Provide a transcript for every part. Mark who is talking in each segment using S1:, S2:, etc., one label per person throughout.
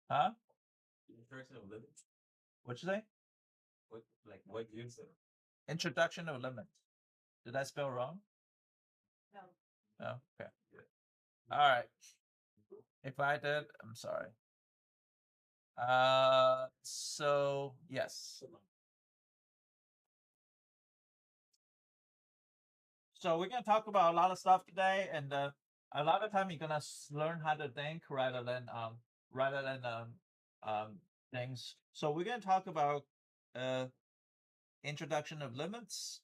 S1: Huh?
S2: Introduction of limits.
S1: What'd you say?
S2: What gives it?
S1: Introduction of limits. Did I spell wrong?
S3: No.
S1: No. Okay. All right. If I did, I'm sorry. So yes. So we're gonna talk about a lot of stuff today, and a lot of time you're gonna learn how to think rather than things. So we're gonna talk about uh introduction of limits.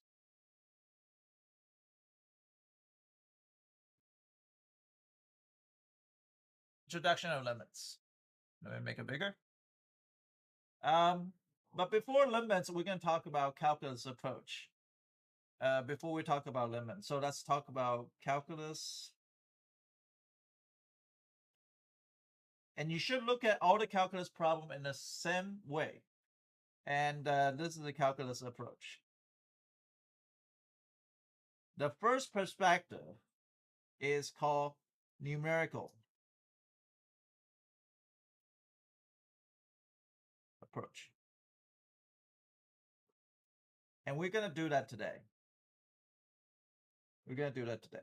S1: Introduction of limits. Let me make it bigger. But before limits, we're gonna talk about calculus approach. Before we talk about limits, so let's talk about calculus. And you should look at all the calculus problem in the same way. And this is the calculus approach. The first perspective is called numerical approach. And we're going to do that today. We're going to do that today.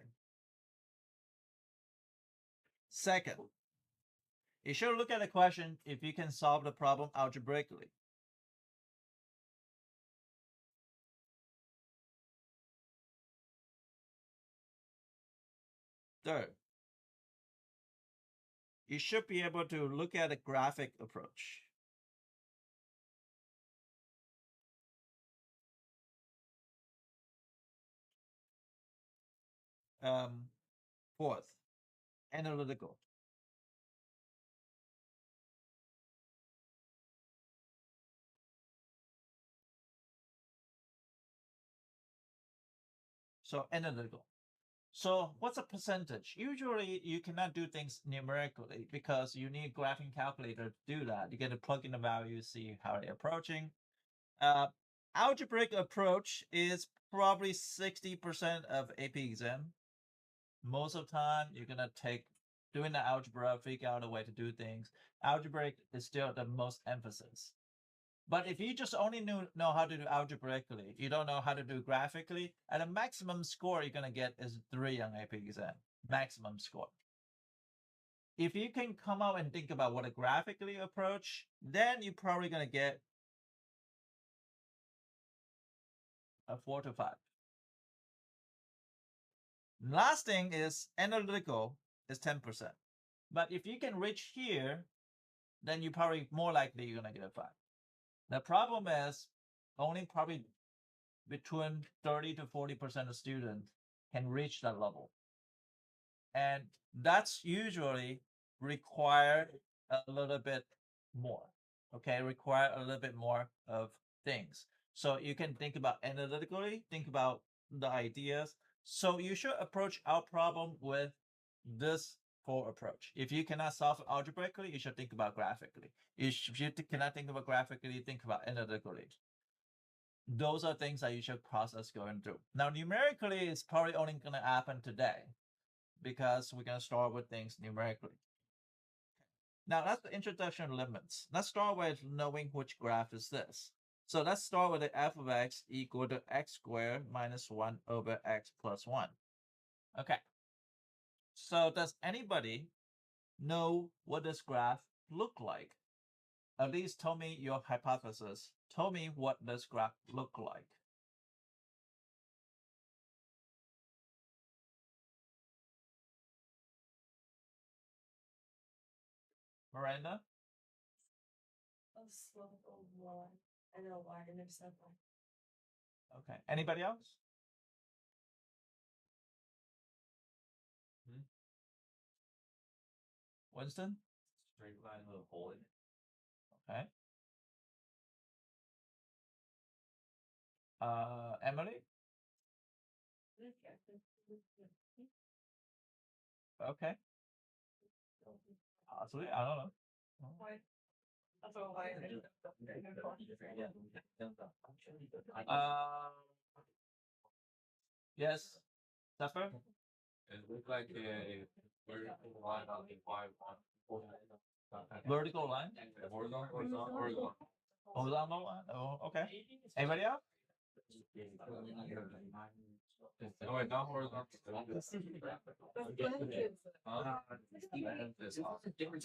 S1: Second, you should look at the question if you can solve the problem algebraically. Third, you should be able to look at a graphic approach. Fourth, analytical. So analytical. So what's a percentage? Usually you cannot do things numerically because you need a graphing calculator to do that. You get to plug in the values, see how they're approaching. Algebraic approach is probably 60% of AP exam. Most of the time you're gonna take doing the algebra, figure out a way to do things. Algebraic is still the most emphasis. But if you just only know how to do algebraically, you don't know how to do graphically, and the maximum score you're gonna get is 3 on AP exam. Maximum score. If you can come out and think about what a graphically approach, then you're probably gonna get a 4 to 5. Last thing is analytical is 10%. But if you can reach here, then you probably more likely you're gonna get a 5. The problem is only probably between 30 to 40% of students can reach that level. And that's usually require a little bit more. Okay, require a little bit more of things. So you can think about analytically, think about the ideas. So you should approach our problem with this 4 approach. If you cannot solve it algebraically, you should think about graphically. If you cannot think about graphically, think about analytically. Those are things that you should process going through. Now, numerically, it's probably only going to happen today because we're going to start with things numerically. Now, that's the introduction limits. Let's start with knowing which graph is this. So let's start with the f of x equal to x squared minus 1 over x plus 1. Okay. So does anybody know what this graph look like? At least tell me your hypothesis. Tell me what this graph look like. Miranda?
S3: A slope of one and a y-intercept.
S1: Okay. Anybody else? Winston?
S2: Straight line with a hole in it.
S1: Okay. Emily? Okay. Possibly. I don't know. Uh, yes. Zephyr?
S2: It looked like a vertical line on the y1.
S1: Vertical line?
S2: Horizontal.
S1: Horizontal line? Oh, okay. Anybody else?
S2: No, wait, not horizontal.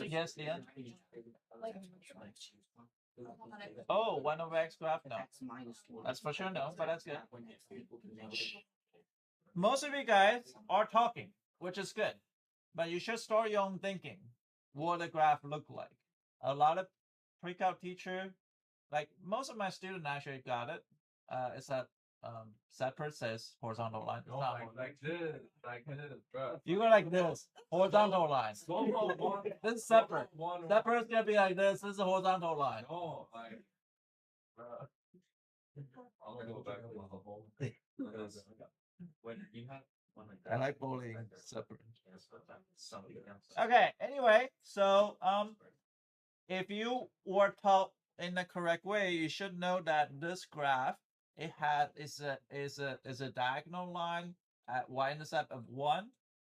S1: Yes, yeah. Oh, 1 over x graph? No. That's for sure no, but that's good. Most of you guys are talking, which is good. But you should start your own thinking. What the graph look like? A lot of pre-calc teacher, like most of my students actually got it. It's that separate says horizontal line. It's not
S2: Like this, bro.
S1: you go like this, horizontal line. This is separate. Separate's gonna be like this. This is a horizontal line.
S2: No, like, bruh. I'm gonna go back to the whole. Because when you have one like that.
S1: I like bowling separate.
S2: Somebody else.
S1: Okay. Anyway, so if you were taught in the correct way, you should know that this graph is a diagonal line at y-intercept of 1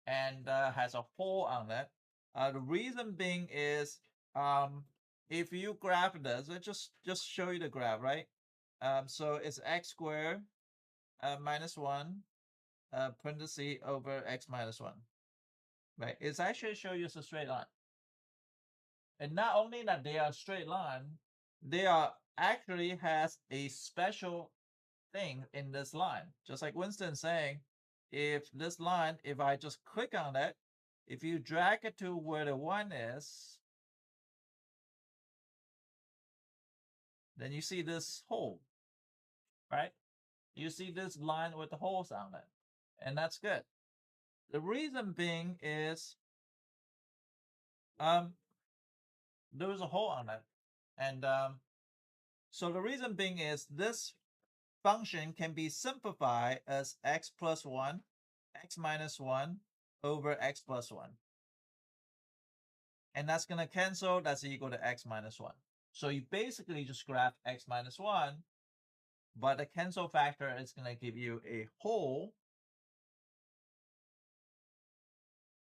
S1: and has a hole on it. The reason being is if you graph this, let's just show you the graph, right? So it's x squared minus 1 parenthesis over x minus 1, right? It's actually show you it's a straight line. And not only that they are straight line, they are actually has a special thing in this line. Just like Winston saying, if this line, if I just click on it, if you drag it to where the 1 is, then you see this hole, right? You see this line with the holes on it, and that's good. The reason being is there was a hole on it, and so the reason being is this function can be simplified as x plus 1, x minus 1 over x plus 1. And that's going to cancel. That's equal to x minus 1. So you basically just graph x minus 1, but the cancel factor is going to give you a hole,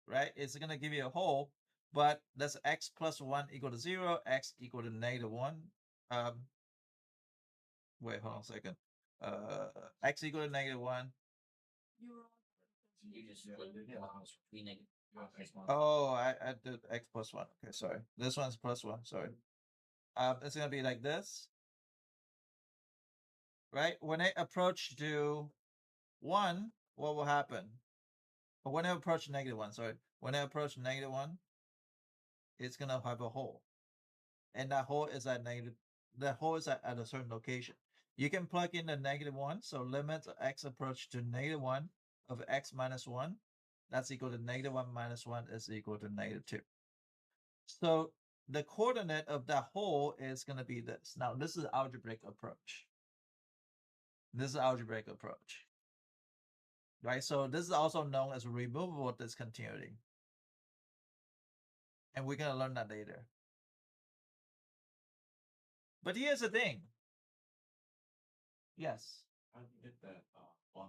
S1: right? It's going to give you a hole, but that's x plus 1 equal to 0, x equal to negative 1. Wait, hold on a second. X equal to negative 1.
S4: You just split the negative.
S1: Oh, I did x plus 1. Okay, sorry. This one's plus 1. Sorry. It's gonna be like this, right? When it approach to 1, what will happen? But when it approach negative 1, sorry. When it approach negative 1, it's gonna have a hole, and that hole is at negative. The hole is at a certain location. You can plug in the negative 1, so limit x approach to negative 1 of x minus 1. That's equal to negative 1 minus 1 is equal to negative 2. So the coordinate of that hole is going to be this. Now, this is algebraic approach. This is algebraic approach, right? So this is also known as removable discontinuity. And we're going to learn that later. But here's the thing. Yes.
S2: How do you get that one?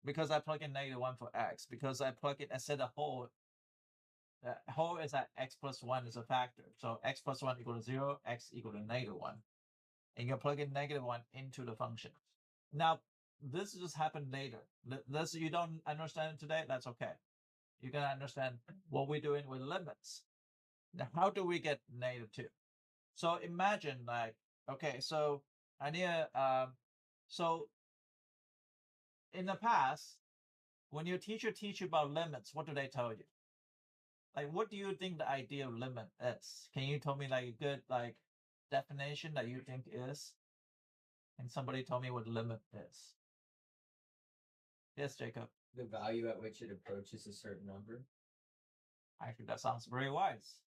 S1: Because I plug in negative 1 for x. Because I plug in, I set a hole. The hole is at x plus 1 is a factor. So x plus 1 equal to 0, x equal to negative 1. And you plug in negative 1 into the function. Now, this just happened later. This you don't understand it today, that's okay. You're going to understand what we're doing with limits. Now, how do we get negative 2? So imagine like, okay, so I need so in the past, when your teacher teach you about limits, what do they tell you? Like, what do you think the idea of limit is? Can you tell me like a good like definition that you think is? Can somebody tell me what limit is? Yes, Jacob.
S4: The value at which it approaches a certain number.
S1: Actually, that sounds very wise.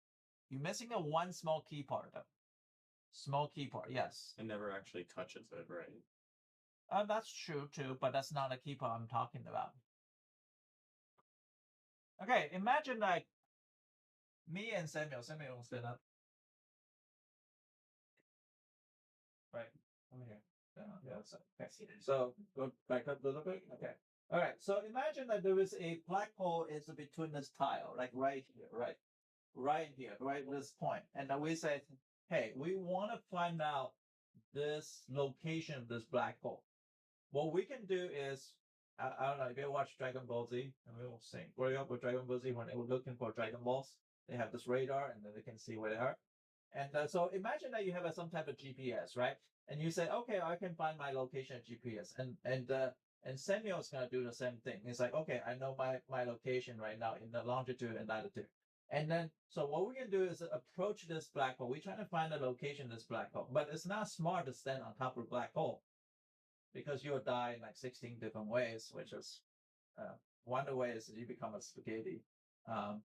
S1: You're missing a one small key part though. Small key part, yes.
S2: It never actually touches it, right?
S1: That's true too, but that's not a key part I'm talking about. Okay, imagine like me and Samuel. Samuel will stand up. Right, over here. Yeah, okay. So go back up a little bit. Okay. All right. So imagine that there is a black hole is between this tile, like right here, right here, right this point, and then we say, hey, we want to find out this location of this black hole. What we can do is, I don't know if you watch Dragon Ball Z, and we will sing. Growing up with Dragon Ball Z, when they were looking for Dragon Balls, they have this radar, and then they can see where they are. And so imagine that you have some type of GPS, right? And you say, okay, I can find my location at GPS, and Samuel is gonna do the same thing. It's like, okay, I know my location right now in the longitude and latitude. And then, so what we can do is approach this black hole. We're trying to find the location of this black hole, but it's not smart to stand on top of a black hole because you'll die in like 16 different ways, which is one of the ways you become a spaghetti. Um,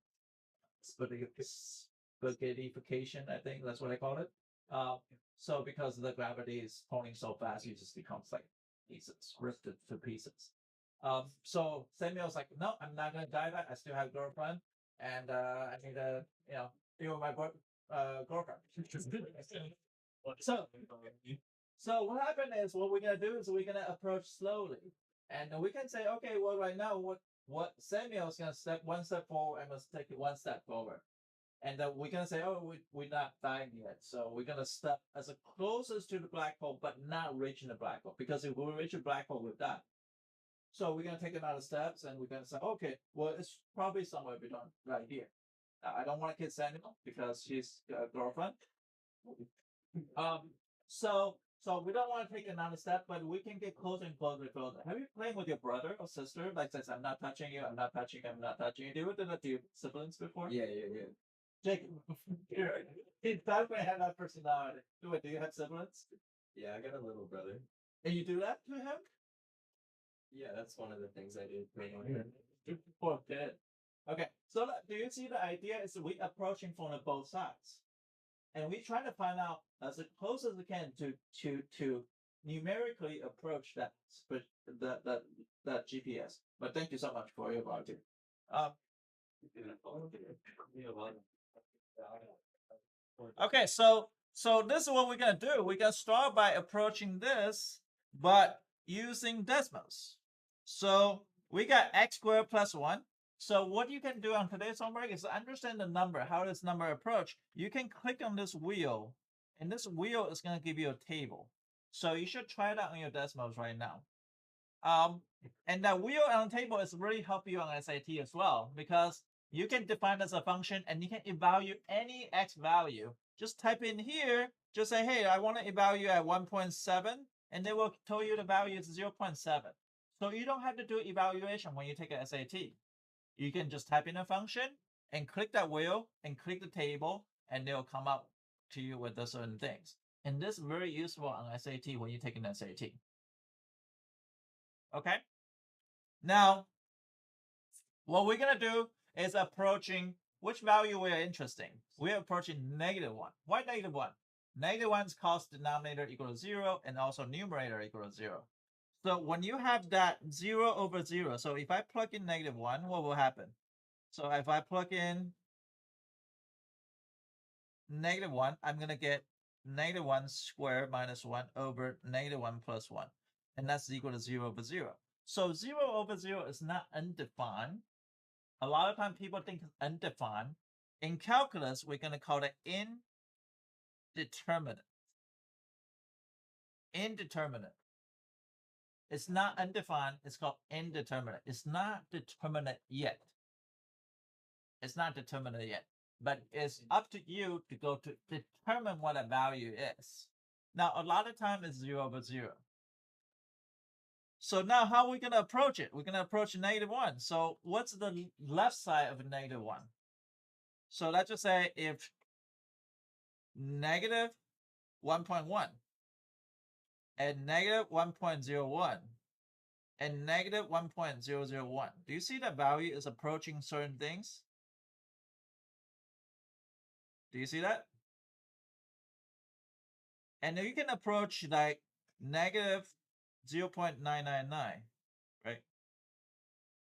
S1: spaghettification, I think that's what I call it. So because the gravity is pulling so fast, you just becomes like pieces, ripped to pieces. So Samuel's like, no, I'm not gonna die that. I still have a girlfriend, and I need to, deal with my girlfriend. So, so what happened is what we're gonna do is we're gonna approach slowly, and we can say, okay, well, right now, what Samuel's gonna step one step forward, I must take it one step forward, and we're gonna say, oh, we're not dying yet, so we're gonna step as closest to the black hole, but not reaching the black hole, because if we reach the black hole, we'll die. So we're gonna take another steps, and we're gonna say, okay, well, it's probably somewhere between right here. I don't want to kiss Samuel because she's a girlfriend. So we don't want to take another step, but we can get closer and closer and closer. Have you played with your brother or sister? Like says, I'm not touching you, I'm not touching you, I'm not touching you. Do you do that to your siblings before?
S4: Yeah.
S1: Jake, he definitely had that personality. Do you have siblings?
S4: Yeah, I got a little brother.
S1: And you do that to him?
S4: Yeah, that's one of the things I did.
S1: Poor kid. Okay, so do you see the idea is we approaching from both sides, and we try to find out as close as we can to numerically approach that that GPS. But thank you so much for your volunteer. Okay, so this is what we're gonna do. We're gonna start by approaching this, but using Desmos. So we got x squared plus 1. So what you can do on today's homework is understand the number, how this number approach. You can click on this wheel, and this wheel is going to give you a table. So you should try that on your Desmos right now. And that wheel on the table is really help you on SAT as well, because you can define as a function and you can evaluate any x value. Just type in here, just say, hey, I want to evaluate at 1.7, and they will tell you the value is 0.7. So you don't have to do evaluation when you take an SAT. You can just type in a function and click that wheel and click the table, and they'll come up to you with the certain things. And this is very useful on SAT when you're taking an SAT. Okay? Now, what we're going to do is approaching which value we are interested in. We're approaching -1. Why -1? -1's cause denominator equal to 0 and also numerator equal to 0. So when you have that 0 over 0, so if I plug in -1, what will happen? So if I plug in -1, I'm going to get -1 squared minus 1 over -1 plus 1. And that's equal to 0 over 0. So 0 over 0 is not undefined. A lot of times people think it's undefined. In calculus, we're going to call it indeterminate. Indeterminate. It's not undefined. It's called indeterminate. It's not determinate yet. It's not determinate yet. But it's up to you to go to determine what a value is. Now, a lot of time it's 0 over 0. So now how are we going to approach it? We're going to approach -1. So what's the left side of -1? So let's just say if -1.1 and -1.01 and -1.001. Do you see that value is approaching certain things? Do you see that? And then you can approach like -0.999, right?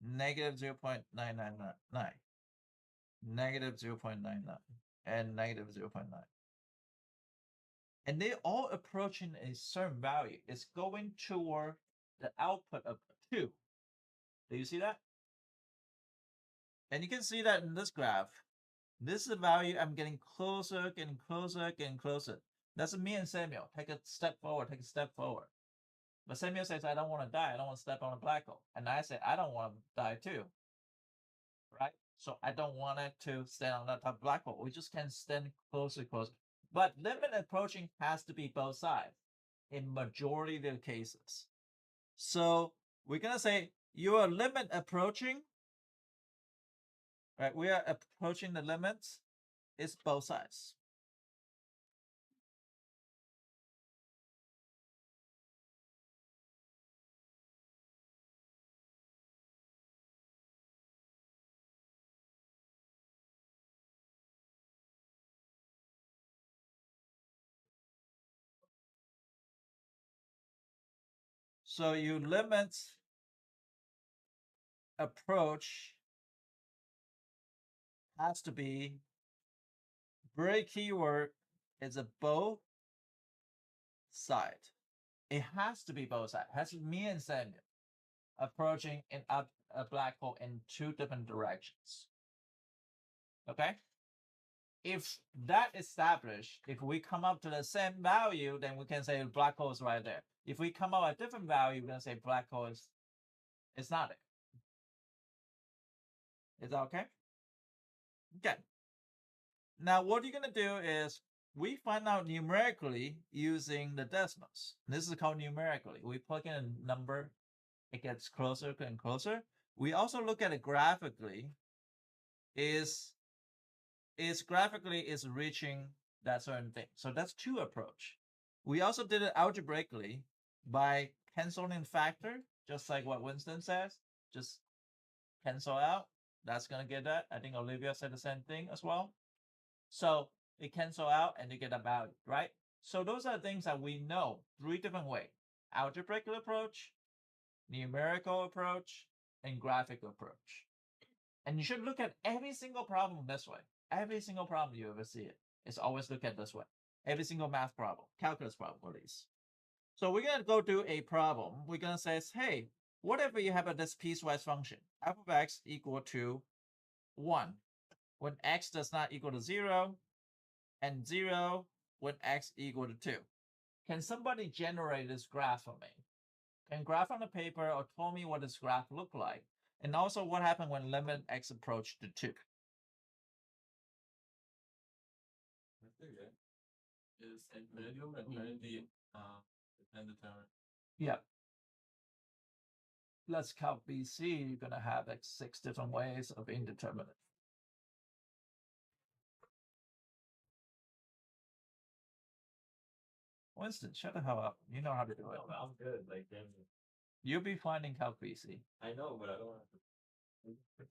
S1: -0.999, -0.99, and -0.9. And they're all approaching a certain value. It's going toward the output of 2. Do you see that? And you can see that in this graph. This is the value I'm getting closer, getting closer, getting closer. That's me and Samuel. Take a step forward, take a step forward. But Samuel says, I don't want to die. I don't want to step on a black hole. And I say, I don't want to die too. Right? So I don't want it to stand on that top black hole. We just can stand closer, closer. But limit approaching has to be both sides in majority of the cases. So we're going to say you are limit approaching. Right? We are approaching the limits. It's both sides. So you limit approach has to be very keyword is a both side. It has to be both sides. It has to be me and Samuel approaching in a black hole in two different directions. Okay? If that established, if we come up to the same value, then we can say black hole is right there. If we come up with a different value, we're gonna say black hole is not there. Is that okay? Okay. Now what you're gonna do is we find out numerically using the decimals. This is called numerically. We plug in a number, it gets closer and closer. We also look at it graphically. Is graphically is reaching that certain thing. So that's two approach. We also did it algebraically by canceling factor, just like what Winston says. Just cancel out. That's gonna get that. I think Olivia said the same thing as well. So it cancel out and you get a value, right? So those are things that we know three different ways: algebraic approach, numerical approach, and graphical approach. And you should look at every single problem this way. Every single problem you ever see it is always look at this way. Every single math problem, calculus problem at least. So we're gonna go do a problem. We're gonna say, hey, whatever you have at this piecewise function, f of x equal to 1 when x does not equal to 0, and 0 when x equal to 2. Can somebody generate this graph for me? Can graph on the paper or tell me what this graph look like? And also what happened when limit x approach to 2?
S2: Is individual infinity indeterminate?
S1: Yeah. Let's count BC. You're gonna have like 6 different ways of indeterminate. Winston, shut the hell up. You know how to do it.
S2: No, I'm good. Like, damn.
S1: You'll be finding Calc BC.
S2: I know, but I don't have to.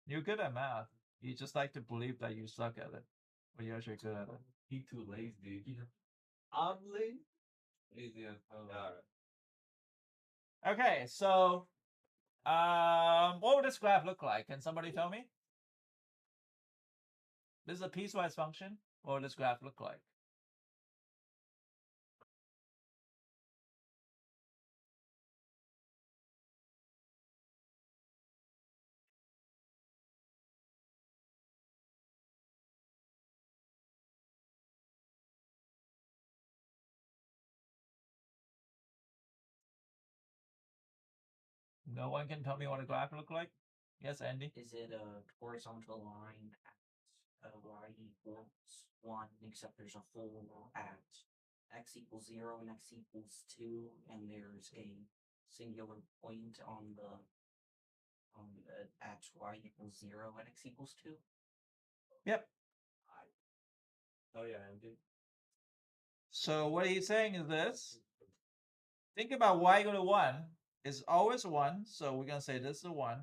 S1: You're good at math. You just like to believe that you suck at it, but you're actually good at it.
S2: He too lazy. I'm lazy. Lazy as hell. Alright.
S1: Okay, so what would this graph look like? Can somebody tell me? This is a piecewise function. What would this graph look like? No one can tell me what a graph look like? Yes, Andy?
S5: Is it a horizontal line at y equals 1, except there's a full at x equals 0 and x equals 2, and there's a singular point on the at y equals 0 and x equals 2?
S1: Yep.
S2: Oh yeah, Andy.
S1: So what he's saying is this. Think about y equal to 1 is always 1. So we're going to say this is a 1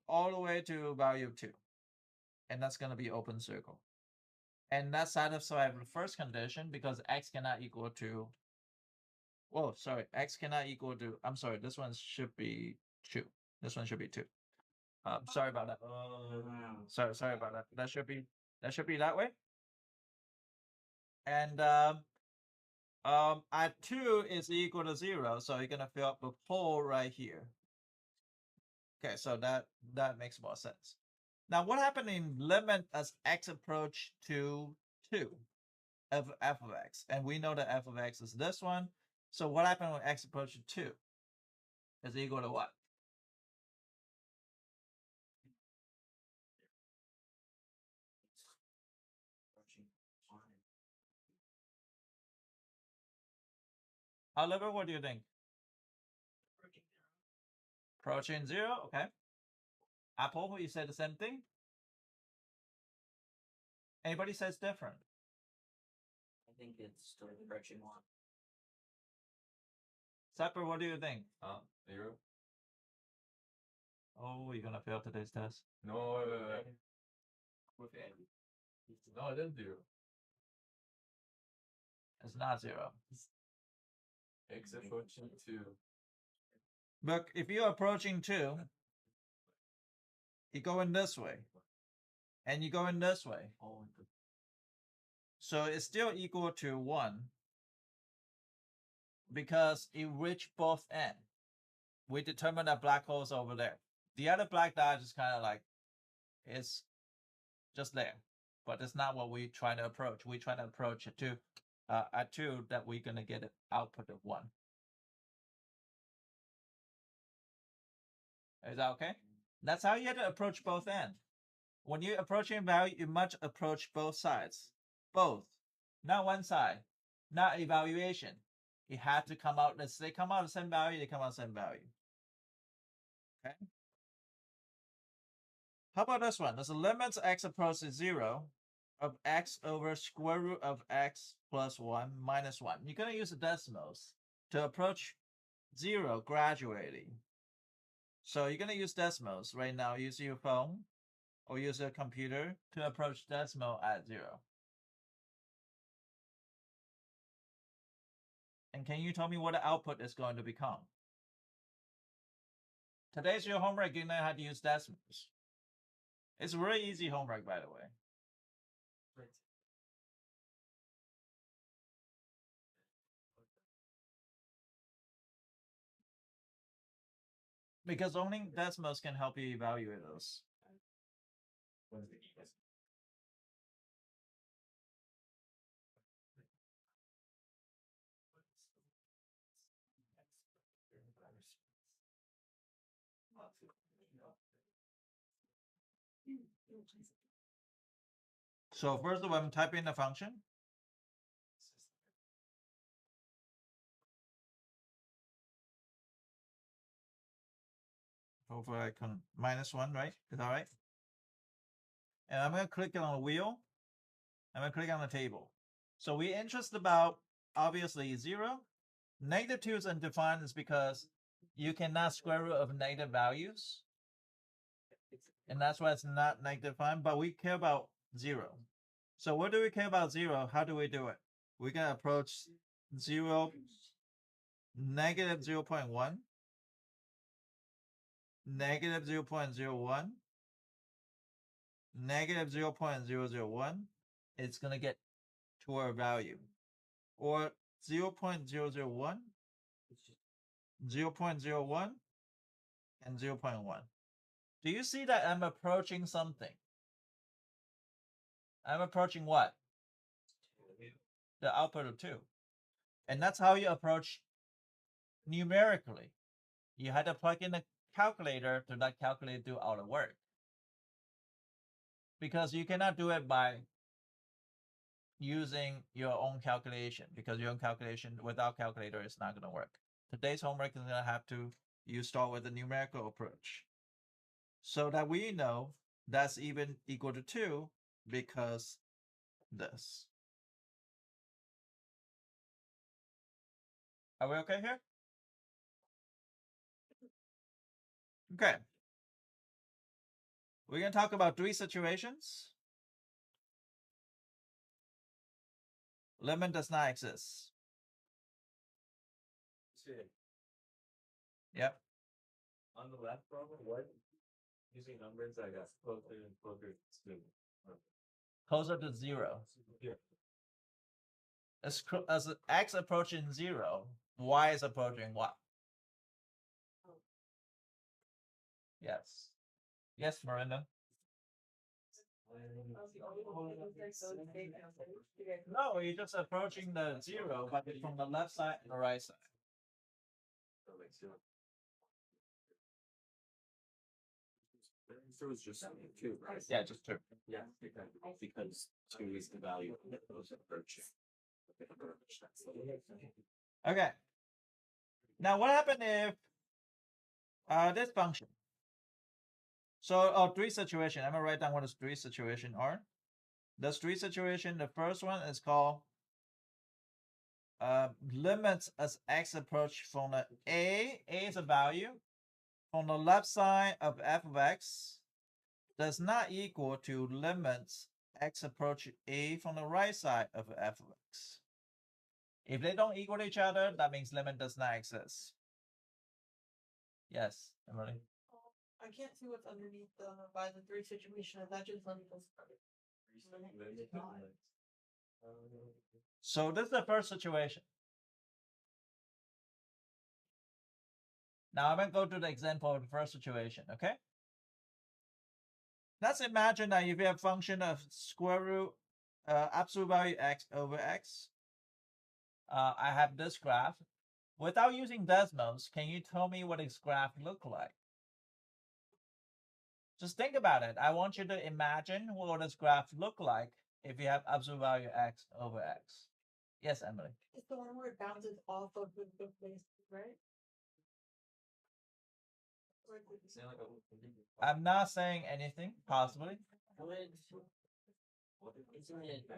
S1: all the way to value of 2. And that's going to be open circle. And that satisfies the first condition because x cannot equal to, oh, sorry, x cannot equal to, I'm sorry, this one should be 2. This one should be 2. Sorry about that. Sorry about that. That should be that way. And at 2 is equal to 0, so you're gonna fill up the hole right here. Okay, so that makes more sense. Now, what happened in limit as x approach to 2 of f of x? And we know that f of x is this one. So what happened when x approach to 2? Is equal to what?
S5: Approaching 1.
S1: Oliver, what do you think? Approaching 0, okay. Apple, you said the same thing? Anybody says different?
S5: I think it's still approaching 1.
S1: Sapper, what do you think?
S2: 0.
S1: Oh, you're gonna fail today's test.
S2: No,
S4: With Andy.
S2: no, it is 0.
S1: It's not 0.
S2: X approaching 2.
S1: Look, if you're approaching 2, you go in this way. And you go in this way.
S5: Oh,
S1: So it's still equal to 1 because it reached both ends. We determined that black hole's over there. The other black dot is kind of like, it's just there. But it's not what we try to approach. We try to approach it to at 2 that we're going to get an output of 1. Is that okay? That's how you have to approach both ends. When you're approaching a value, you must approach both sides. Both. Not one side. Not evaluation. It had to come out, they come out the same value, they come out the same value. Okay? How about this one? There's a limit x approaches 0 of x over square root of x plus 1 minus 1. You're going to use the decimals to approach 0 gradually. So you're going to use decimals right now. Use your phone or use a computer to approach decimal at 0. And can you tell me what the output is going to become? Today's your homework. You know how to use decimals. It's really easy homework, by the way. Because only decimals can help you evaluate those.
S2: What is the equals?
S1: So first of all, I'm typing the function. Hopefully I can minus 1, right? Is that right? And I'm going to click on the wheel. I'm going to click on the table. So we're interested about, obviously, 0. Negative 2 is undefined is because you cannot square root of negative values. And that's why it's not negative defined, but we care about 0. So what do we care about 0? How do we do it? We're going to approach 0, negative 0.1, negative 0.01, negative 0.001. It's going to get to our value. Or 0.001, 0.01, and 0.1. Do you see that I'm approaching something? I'm approaching what? The output of 2. And that's how you approach numerically. You had to plug in a calculator to let calculator do all the work. Because you cannot do it by using your own calculation, because your own calculation without calculator is not going to work. Today's homework is going to have to, you start with a numerical approach. So that we know that's even equal to 2 because this. Are we okay here? Okay. We're going to talk about 3 situations. Limit does not exist. Yep.
S2: On the left problem, what using numbers I got closer and closer to
S1: Closer to 0.
S2: Yeah.
S1: As x approaching 0, y is approaching what? Yes. Yes, Miranda.
S3: I was the only one who was like so big and big.
S1: No, you're just approaching the zero, but it's from the left side and the right side.
S4: So it's just two, right?
S1: Yeah, just two.
S4: Yeah, because two is the value of those approaching.
S1: Okay. Now what happened if this function? So three situation. I'm gonna write down what those three situation are. Those three situation. The first one is called limits as x approach from the a is a value from the left side of f of x does not equal to limits x approach a from the right side of f of x. If they don't equal each other, that means limit does not exist. Yes, Emily.
S3: I can't see what's underneath the by the three situation. That just let me go.
S1: So this is the first situation. Now I'm gonna go to the example of the first situation, okay? Let's imagine that if you have function of square root absolute value x over x, I have this graph. Without using Desmos, can you tell me what this graph look like? Just think about it. I want you to imagine what this graph look like if you have absolute value x over x. Yes, Emily.
S3: It's the one where it bounces off of the place, right?
S1: I'm not saying anything, possibly.
S5: Isn't it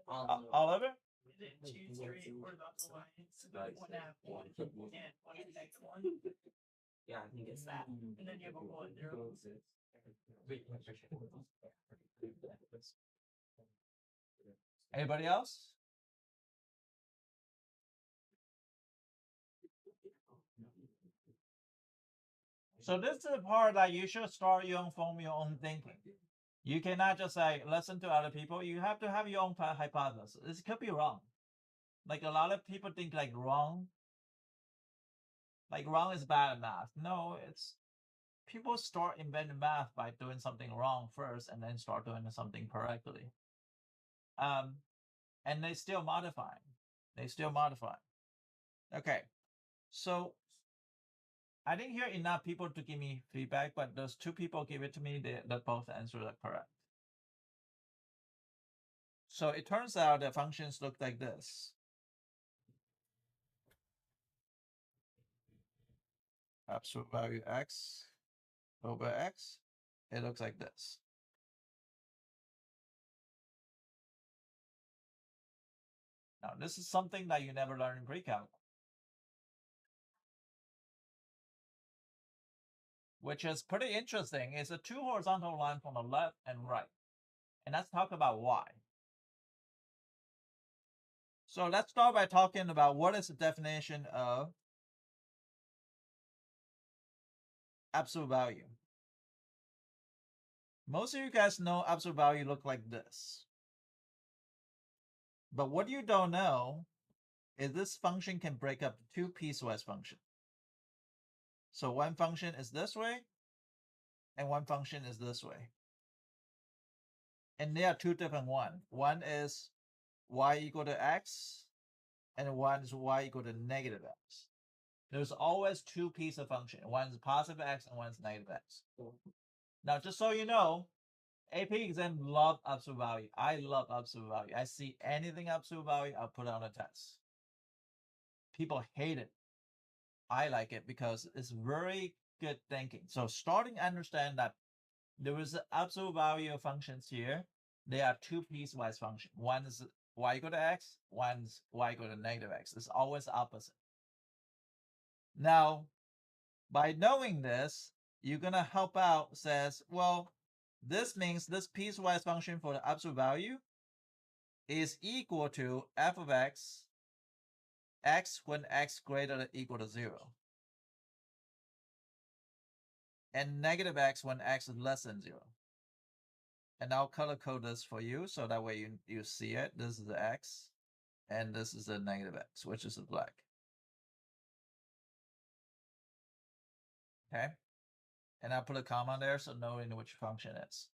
S1: Oliver?
S6: Is it two straight horizontal lines? One half one and one next one.
S5: Yeah, I think it's that.
S6: And then you have a 1 0.
S1: Anybody else? So this is the part that you should start your own from your own thinking. You cannot just say listen to other people. You have to have your own hypothesis. This could be wrong. Like a lot of people think like wrong is bad at math. No, it's people start inventing math by doing something wrong first and then start doing something correctly. And they still modify. Okay. So I didn't hear enough people to give me feedback, but those two people give it to me, that both answers are correct. So it turns out that functions look like this. Absolute value x over x, it looks like this. Now, this is something that you never learned in pre-calc, which is pretty interesting. It's a two horizontal line from the left and right. And let's talk about why. So let's start by talking about what is the definition of absolute value. Most of you guys know absolute value look like this. But what you don't know is this function can break up two piecewise functions. So one function is this way, and one function is this way. And there are two different ones. One is y equal to x, and one is y equal to negative x. There's always two pieces of function. One is positive x and one is negative x. Now, just so you know, AP exam love absolute value. I love absolute value. I see anything absolute value, I'll put it on a test. People hate it. I like it because it's very good thinking. So starting to understand that there is an absolute value of functions here. There are two piecewise functions. One is y equal to x, one is y equal to negative x. It's always opposite. Now, by knowing this, you're going to help out, says, well, this means this piecewise function for the absolute value is equal to f of x when x greater than equal to 0. And negative x when x is less than 0. And I'll color code this for you so that way you see it. This is the x, and this is the negative x, which is the black. Okay. And I put a comma there so knowing which function is.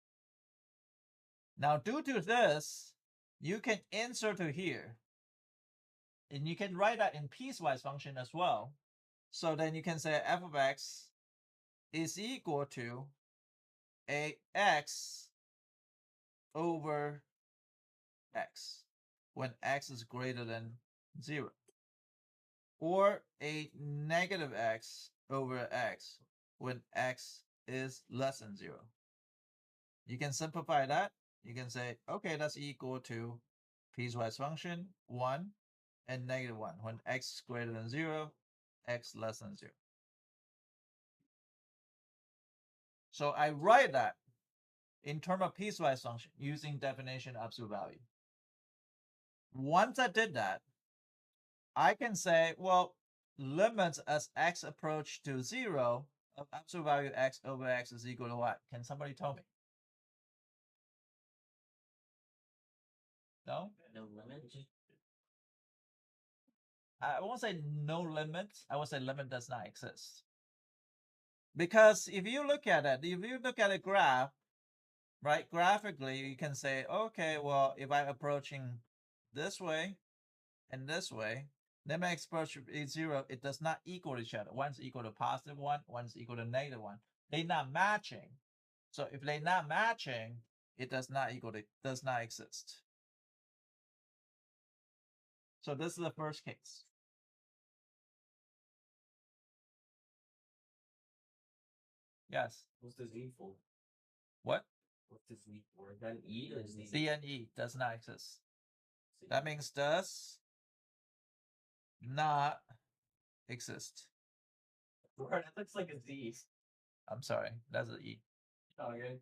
S1: Now, due to this, you can insert to here. And you can write that in piecewise function as well. So then you can say f of x is equal to ax over x when x is greater than 0. Or a negative x over x when x is less than 0. You can simplify that. You can say, okay, that's equal to piecewise function 1 and negative 1 when x is greater than 0, x less than 0. So I write that in terms of piecewise function using definition absolute value. Once I did that, I can say, well, limits as x approach to 0 of absolute value x over x is equal to what? Can somebody tell me? No?
S5: No limit.
S1: I won't say no limit. I would say limit does not exist. Because if you look at it, if you look at a graph, right, graphically, you can say, okay, well, if I'm approaching this way and this way, then my expression is 0. It does not equal each other. One's equal to positive 1, one's equal to negative 1. They're not matching. So if they're not matching, it does not equal to, does not exist. So this is the first case. Yes.
S4: What's the Z for?
S1: What?
S4: What's the Z for? Then E or Z?
S1: C and E does not exist. That means does not exist.
S4: That looks like a Z.
S1: I'm sorry, that's an E.
S4: Okay.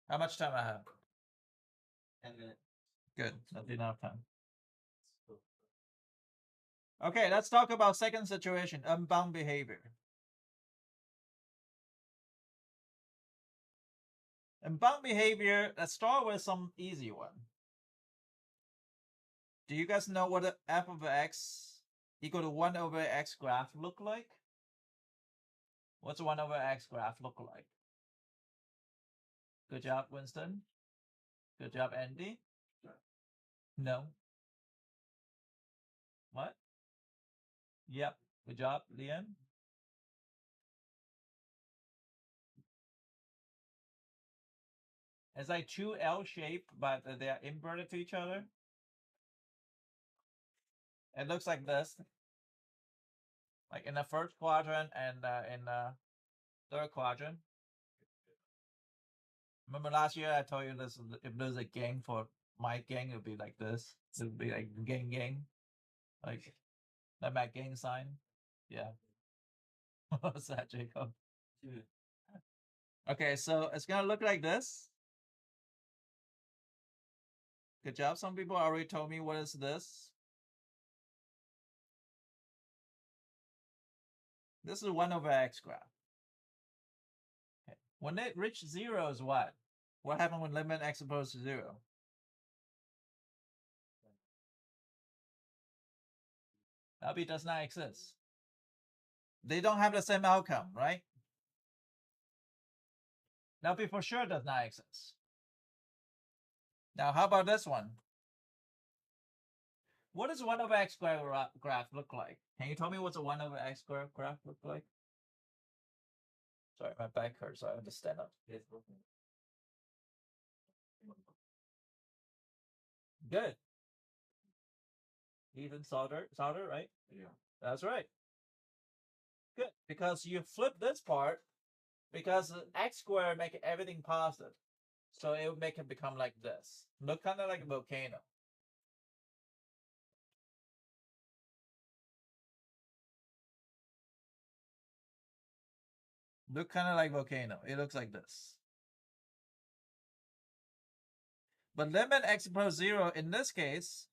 S1: How much time I have?
S4: 10 minutes.
S1: Good, not enough time. Okay, let's talk about second situation, unbound behavior. Unbound behavior, let's start with some easy one. Do you guys know what the f of x equal to 1 over x graph look like? What's 1 over x graph look like? Good job, Winston. Good job, Andy. No. What? Yep. Good job, Liam. It's like two L shaped, but they are inverted to each other. It looks like this. Like in the first quadrant and in the third quadrant. Remember last year I told you this, if there's a gang for my gang, it would be like this. It would be like gang. Like my gang sign. Yeah. What's that, Jacob? Okay, so it's gonna look like this. Good job. Some people already told me what is this. This is 1 over x graph. Okay. When it reaches 0 is what? What happened when limit x opposed to 0? LB does not exist. They don't have the same outcome, right? LB for sure does not exist. Now, how about this one? What does 1 over x squared graph look like? Can you tell me what's a 1 over x squared graph look like? Sorry, my back hurts, so I have to stand up. Good. Even solder, right?
S2: Yeah.
S1: That's right. Good, because you flip this part, because x squared make everything positive. So it would make it become like this. Look kind of like a volcano. Look kind of like volcano. It looks like this. But limit x equals 0 in this case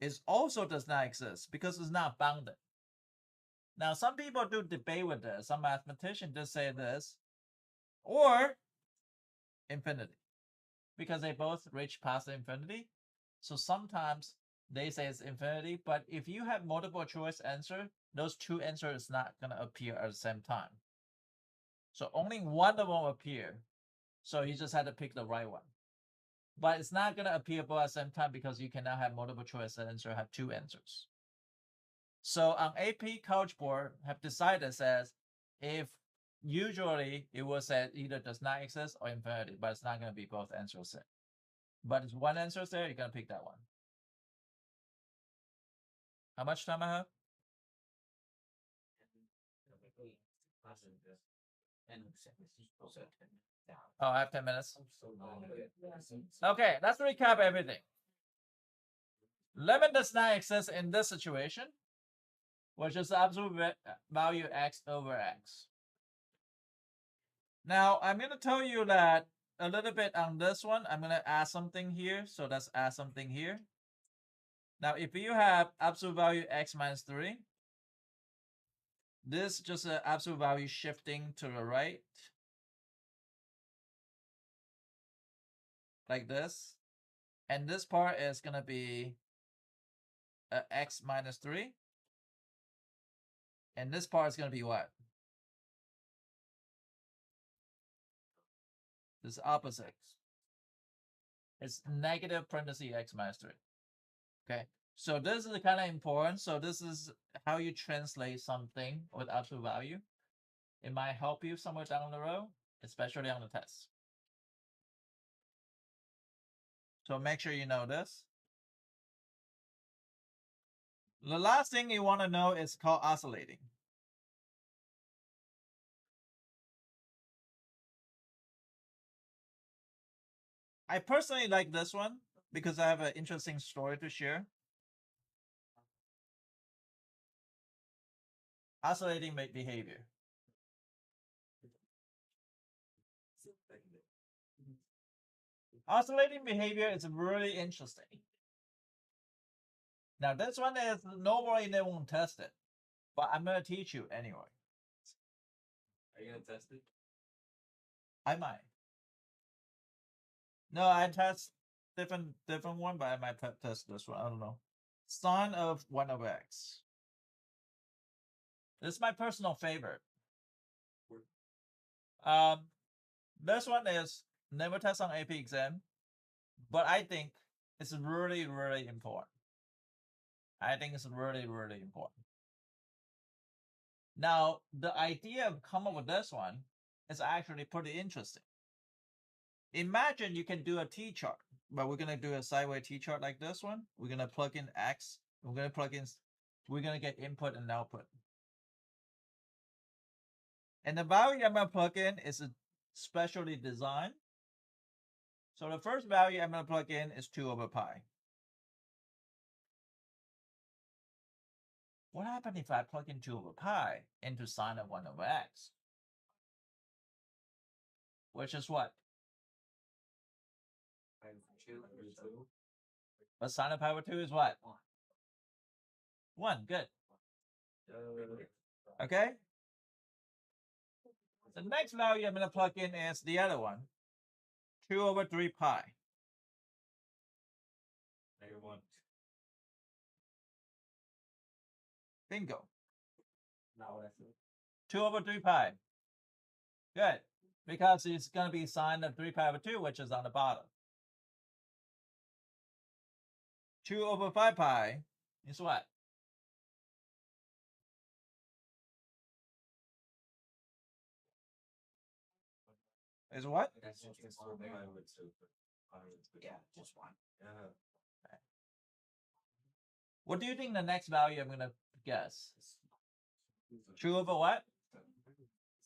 S1: is also does not exist because it's not bounded. Now, some people do debate with this. Some mathematicians just say this, or infinity, because they both reach past infinity. So sometimes they say it's infinity. But if you have multiple choice answer, those two answers is not gonna appear at the same time. So only one of them appear. So you just had to pick the right one. But it's not gonna appear both at the same time because you cannot have multiple choice answer have two answers. So on AP College Board have decided says if usually it will say either does not exist or infinity, but it's not gonna be both answers there. But if one answer is there, you're gonna pick that one. How much time I have? Oh, I have 10 minutes. Okay, let's recap everything. Limit does not exist in this situation, which is the absolute value x over x. Now, I'm going to tell you that a little bit on this one. I'm going to add something here. So let's add something here. Now, if you have absolute value x minus 3, this is just an absolute value shifting to the right. Like this. And this part is going to be x minus 3. And this part is going to be what? This is opposite. It's negative parenthesis x minus 3. Okay. So this is kind of important. So this is how you translate something with absolute value. It might help you somewhere down the road, especially on the test. So make sure you know this. The last thing you want to know is called oscillating. I personally like this one because I have an interesting story to share. Oscillating behavior. Oscillating behavior is really interesting. Now this one is normally they won't test it, but I'm gonna teach you anyway.
S2: Are you gonna test it?
S1: I might. No, I test different one, but I might test this one. I don't know. Sine of 1 over x. This is my personal favorite. This one is never test on AP exam, but I think it's really, really important. I think it's really, really important. Now, the idea of coming up with this one is actually pretty interesting. Imagine you can do a t-chart, but we're going to do a sideways t-chart like this one. We're going to plug in x. We're going to get input and output. And the value I'm going to plug in is specially designed. So the first value I'm going to plug in is 2 over pi. What happens if I plug in 2 over pi into sine of 1 over x? Which is what? But sine of pi over 2 is what? 1. Good. Okay? The next value I'm going to plug in is the other one. 2 over 3 pi.
S2: -1.
S1: Bingo.
S4: Not what I feel.
S1: 2 over 3 pi. Good. Because it's going to be sine of 3 pi over 2, which is on the bottom. 2 over 5 pi is what? Is what?
S2: That's just a small thing.
S5: Yeah, just one.
S2: Yeah.
S1: What do you think the next value I'm going to guess? 2 over what?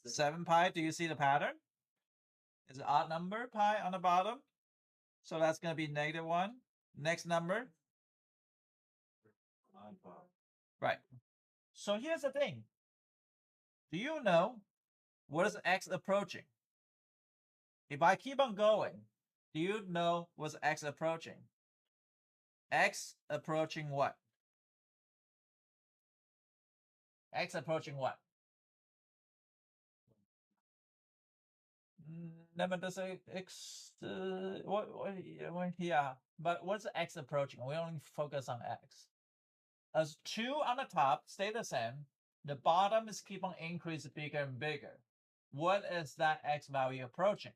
S1: 7 pi. Do you see the pattern? It's an odd number pi on the bottom. So that's going to be -1. Next number. Right. So here's the thing. Do you know what is x approaching? If I keep on going, do you know what's x approaching? X approaching what? X approaching what? lemon does x yeah, but what's the x approaching? We only focus on x. As 2 on the top stay the same, the bottom is keep on increasing bigger and bigger. What is that x value approaching?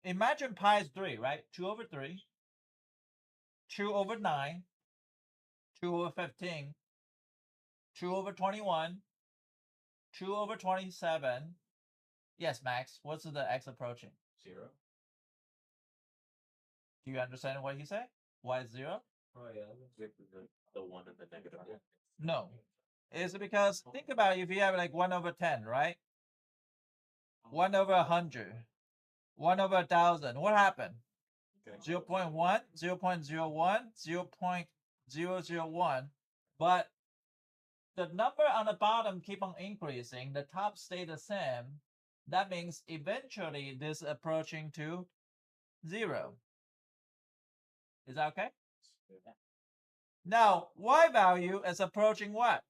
S1: Imagine pi is 3, right? 2 over 3, 2 over 9, 2 over 15, 2 over 21, 2 over 27. Yes, Max, what's the x approaching?
S2: 0.
S1: Do you understand what he said? Why is 0?
S2: Oh yeah, the 1 and the negative 1.
S1: No. Is it because, think about it, if you have like 1 over 10, right? 1 over 100, 1 over 1,000, what happened?
S2: Okay.
S1: 0.1, 0.01, 0.001, but the number on the bottom keep on increasing, the top stay the same. That means eventually this approaching to 0. Is that okay?
S2: Yeah.
S1: Now, y value is approaching what?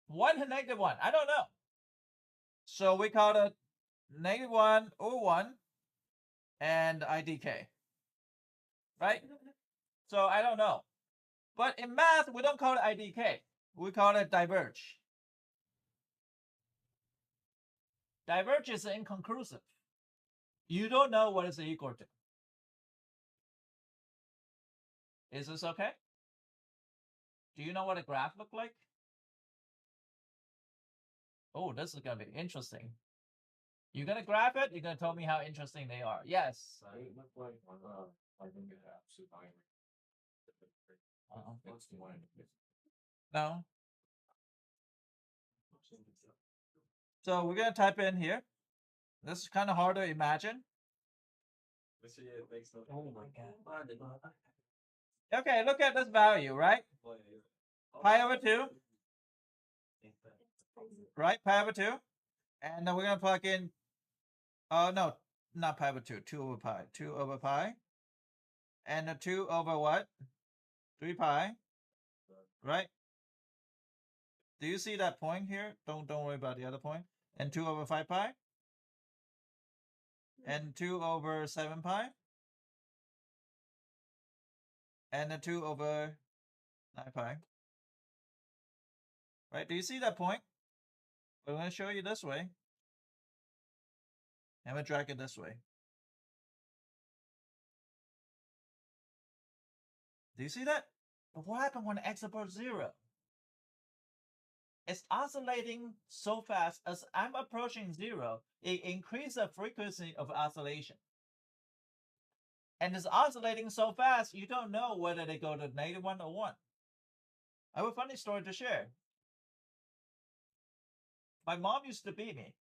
S1: 1 and negative 1. I don't know. So we call it negative 1 or 1 and IDK. Right? So I don't know. But in math, we don't call it IDK. We call it diverge. Diverge is inconclusive. You don't know what it's equal to. Is this okay? Do you know what a graph look like? Oh, this is going to be interesting. You're going to graph it? You're going to tell me how interesting they are. Yes.
S2: It looked like I think it has to binary. It's the one.
S1: No. So we're going to type in here. This is kind of hard to imagine.
S2: It makes no.
S5: Oh my god.
S1: Okay, look at this value, right? Pi over 2, right? Pi over 2. And then we're going to plug in, no, not pi over 2, 2 over pi. 2 over pi. And the 2 over what? 3 pi, right? Do you see that point here? Don't worry about the other point. And 2 over 5 pi. And 2 over 7 pi. And the 2 over 9 pi. Right? Do you see that point? I'm going to show you this way. I'm going to drag it this way. Do you see that? But what happened when x approaches 0? It's oscillating so fast as I'm approaching 0, it increases the frequency of oscillation. And it's oscillating so fast, you don't know whether they go to -1 or 1. I have a funny story to share. My mom used to beat me.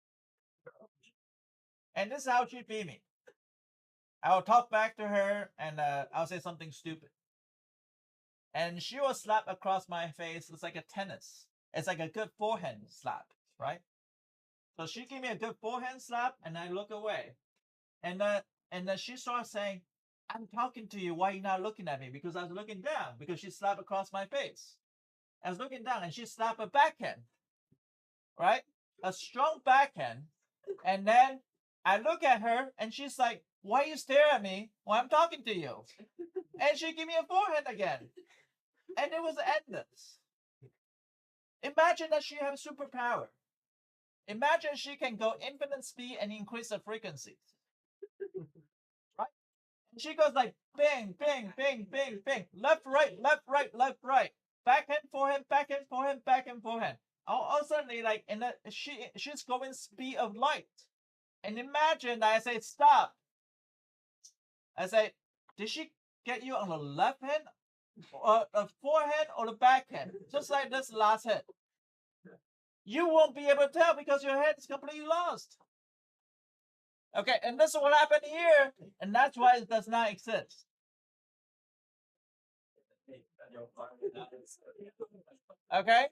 S1: And this is how she beat me. I'll talk back to her and I'll say something stupid. And she will slap across my face. It's like a tennis. It's like a good forehand slap, right? So she gave me a good forehand slap and I look away. And then she starts saying, I'm talking to you. Why are you not looking at me? Because I was looking down because she slapped across my face. I was looking down and she slapped a backhand, right? A strong backhand. And then I look at her and she's like, why you stare at me when I'm talking to you? And she gave me a forehand again. And it was endless. Imagine that she has superpower. Imagine she can go infinite speed and increase the frequencies. Right? And she goes like bang, bang, bang, bang, bang. Left, right, left, right, left, right. Backhand, forehand, backhand, forehand, backhand, forehand. All of a sudden, like, and she's going speed of light. And imagine that I say, stop. I say, did she get you on the left hand, or the forehand, or the backhand? Just like this last hit. You won't be able to tell because your head is completely lost. Okay, and this is what happened here, and that's why it does not exist. Okay?